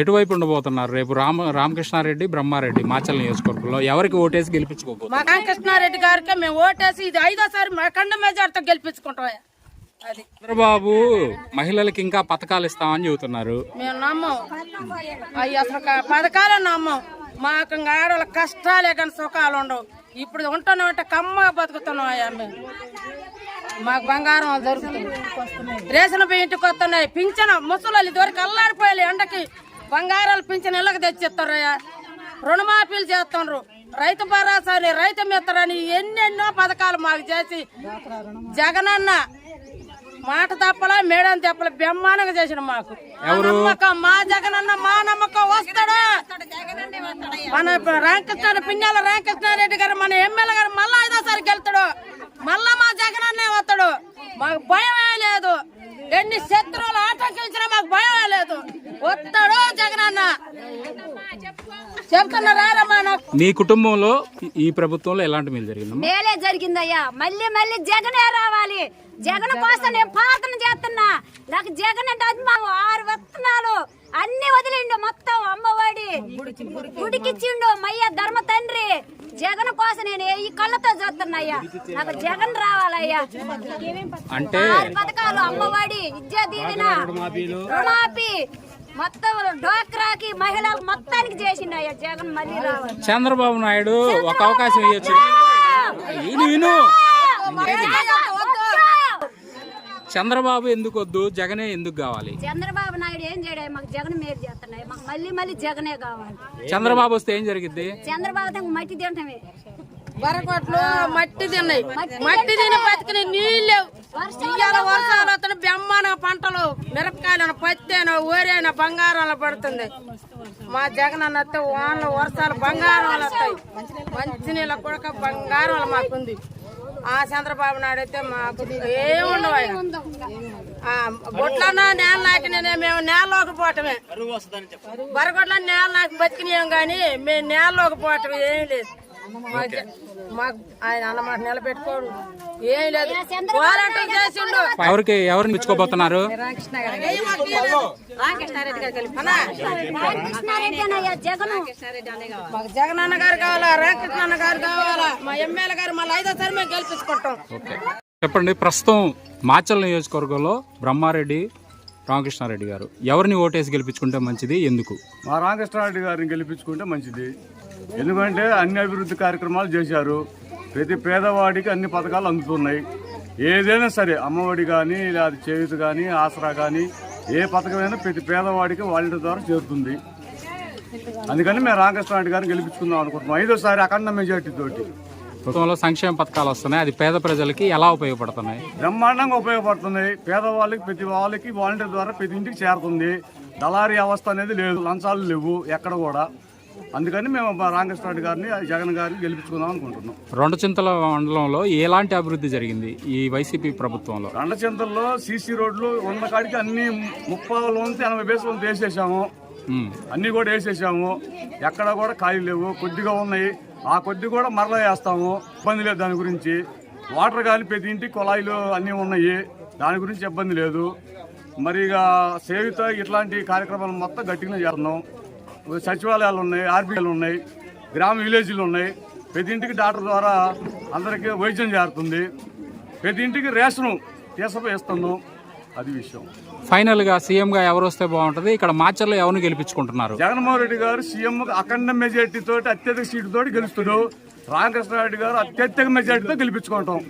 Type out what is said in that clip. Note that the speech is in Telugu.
ఎటువైపు ఉండబోతున్నారు రేపు? రామకృష్ణారెడ్డి, బ్రహ్మారెడ్డి మాచల్ నియోజకవర్గంలో ఎవరికి ఓటేసి గెలిపించుకోబోతున్నారు? మా రామకృష్ణారెడ్డి గారికి మేము ఓటేసి ఇది 5వ సారి అఖండ మెజార్టీతో గెలిపించుకుంటాం. అది చంద్రబాబు మహిళలకి ఇంకా పథకాలు ఇస్తామని చెబుతున్నారు. మేము నమ్మం. అవి అసలు పథకాలే నమ్మం. మాకు ఆడవాళ్ళ కష్టాలే కానీ సుఖాలు ఉండవు. ఇప్పుడు ఉంటున్నామంటే కమ్మగా బతుకుతున్నాం. అయ్యా మేము మాకు బంగారం దొరుకుతుంది. రేషన్ ఇంటికి వస్తున్నాయి. పింఛను ముసలి దొరికి అల్లాడిపోయాలి. ఎండకి బంగారాలు పింఛను ఇళ్ళకి తెచ్చిస్తారయ్యా. రుణమాఫీలు చేస్తున్నారు. రైతు భరోసాని, రైతు మిత్రని ఎన్నెన్నో పథకాలు మాకు చేసి జగనన్న మాట తప్పలా మేడం తప్పల బ్రహ్మాండంగా చేసిన మాకు నమ్మకం. మా జగనన్న మా నమ్మకం వస్తాడు. మన పిన్నెల రామకృష్ణారెడ్డి గారు మన ఎమ్మెల్యే గారు మళ్ళా 5వ సారి గెలుతాడు. మళ్ళా మా జగనన్నే వస్తాడు. మాకు భయమే లేదు. ఎన్ని శత్రువులు ఆటంకించినా మాకు భయమే లేదు. వస్తాడు జగనన్న. చెప్తున్నారా? మీ కుటుంబంలో ఈ ప్రభుత్వంలో ఎలాంటి మేలు జరిగింది? మేలే జరిగిందయ్యా. మళ్ళీ మళ్ళీ జగనే రావాలి. జగన్ కోసం నేను ప్రార్థన చేస్తున్నా. నాకు జగన్ అంటే అభిమానం. 6 విత్తనాలు అన్ని వదిలిండు. మొత్తం అమ్మఒడి గుడికిచ్చిండు. మయ్య ధర్మ తండ్రి జగన్ కోసం నేను ఈ కళ్ళతో చూస్తున్నాయ్యా. నాకు జగన్ రావాలయ్యా. అంటే 6 పథకాలు అమ్మఒడి, విద్యా దీవెన, రుణమాఫీ, మొత్తం డోక్రాకి మహిళలకు మొత్తానికి చేసిండయ్యా జగన్. మళ్ళీ రావాలి. చంద్రబాబు నాయుడు ఒక అవకాశం ఇవ్వచ్చు. విను. చంద్రబాబు ఎందుకు వద్దు, జగనే ఎందుకు కావాలి? చంద్రబాబు నాయుడు ఏం చేయడం? మాకు జగన్ మేలు చేస్తున్నాయి. మాకు మళ్ళీ మళ్ళీ జగనే కావాలి. చంద్రబాబు వస్తే ఏం జరిగింది? చంద్రబాబు మట్టి తింటమే. బరకొట్లు మట్టి తిన్నాయి. మట్టి తిని బతికిన నీళ్ళు ఇవాళ వర్షాలు వస్తున్నాయి. బెమ్మాన పంటలు, మిరపకాయలు, పత్తి, ఊరైనా బంగారాలు పడుతుంది. మా జగన్ అన్నట్టు వానలు వర్షాలు బంగారాలు వస్తాయి. మంచినీళ్ళ కూడా బంగారాలు మాకుంది. ఆ చంద్రబాబు నాయుడు అయితే మాకు ఏముండవు. బొట్లన్నా నేల నాకినే మేము నేలలోకి పోవటమే. బరగొట్ల నేల నాకి బతికినాం కానీ మేము నేలలోకి పోవటం ఏం లేదు. మాకు ఆయన అన్నమాట నిలబెట్టుకోడు ఏం లేదు. వాలంటీర్ చేసిండు. ఎవరిని మెచ్చుకోబోతున్నారు? రామకృష్ణారెడ్డి గారు కలిపి మాకు జగన్ అన్న గారు కావాలా, రామకృష్ణ అన్న గారు కావాలా, మా ఎమ్మెల్యే గారు మళ్ళీ 5వ సారి మేము గెలిపించుకుంటాం. చెప్పండి, ప్రస్తుతం మాచల్ నియోజకవర్గంలో బ్రహ్మారెడ్డి, రామకృష్ణారెడ్డి గారు ఎవరిని ఓటేసి గెలిపించుకుంటే మంచిది, ఎందుకు? మా రామకృష్ణారెడ్డి గారిని గెలిపించుకుంటే మంచిది. ఎందుకంటే అన్ని అభివృద్ధి కార్యక్రమాలు చేశారు. ప్రతి పేదవాడికి అన్ని పథకాలు అందుతున్నాయి. ఏదైనా సరే అమ్మఒడి కానీ, లేదా చేయూత కానీ, ఆసరా కానీ, ఏ పథకమైనా ప్రతి పేదవాడికి వాలంటీర్ ద్వారా చేరుతుంది. అందుకని మేము రామకృష్ణారెడ్డి గారిని గెలిపించుకుందాం అనుకుంటున్నాం 5వ సారి అఖండ మెజార్టీ తోటి. ప్రభుత్వంలో సంక్షేమ పథకాలు వస్తున్నాయి, అది పేద ప్రజలకి ఎలా ఉపయోగపడుతున్నాయి? బ్రహ్మాండంగా ఉపయోగపడుతున్నాయి. పేదవాళ్ళకి, ప్రతి వాళ్ళకి వాలంటీర్ ద్వారా ప్రతి ఇంటికి చేరుతుంది. దళారీ వ్యవస్థ అనేది లేదు, లంచాలు లేవు ఎక్కడ కూడా. అందుకని మేము రామకృష్ణారెడ్డి గారిని, జగన్ గారిని గెలిపించుకుందాం అనుకుంటున్నాం. రెండచింతల మండలంలో ఎలాంటి అభివృద్ధి జరిగింది ఈ వైసీపీ ప్రభుత్వంలో? రెండచింతల్లో సీసీ రోడ్లు ఉన్న కాడికి అన్ని 30 80 బేసులు వేసేసాము. అన్ని కూడా వేసేసాము. ఎక్కడ కూడా ఖాళీ లేవు, కొద్దిగా ఉన్నాయి. ఆ కొద్ది కూడా మరలా వేస్తాము, ఇబ్బంది లేదు దాని గురించి. వాటర్ కానీ ప్రతి ఇంటికి కుళాయిలు అన్నీ ఉన్నాయి, దాని గురించి ఇబ్బంది లేదు. మరి ఇక సేవిత ఇట్లాంటి కార్యక్రమాలు మొత్తం గట్టిగా చేస్తున్నాం. సచివాలయాలు ఉన్నాయి, ఆర్బీఐలు ఉన్నాయి, గ్రామ విలేజ్లు ఉన్నాయి. ప్రతి ఇంటికి డాక్టర్ ద్వారా అందరికీ వైద్యం చేరుతుంది. ప్రతి ఇంటికి రేషను ఇస్తున్నాం. అది విషయం. ఫైనల్ గా సీఎం గా ఎవరు వస్తే బాగుంటది? ఇక్కడ మాచర్లో ఎవరిని గెలిపించుకుంటున్నారు? జగన్మోహన్ రెడ్డి గారు సీఎం అఖండ మెజార్టీ తోటి, అత్యధిక సీటు తోటి గెలుస్తున్నాడు. రామకృష్ణారెడ్డి గారు అత్యధిక మెజార్టీతో గెలిపించుకుంటాం.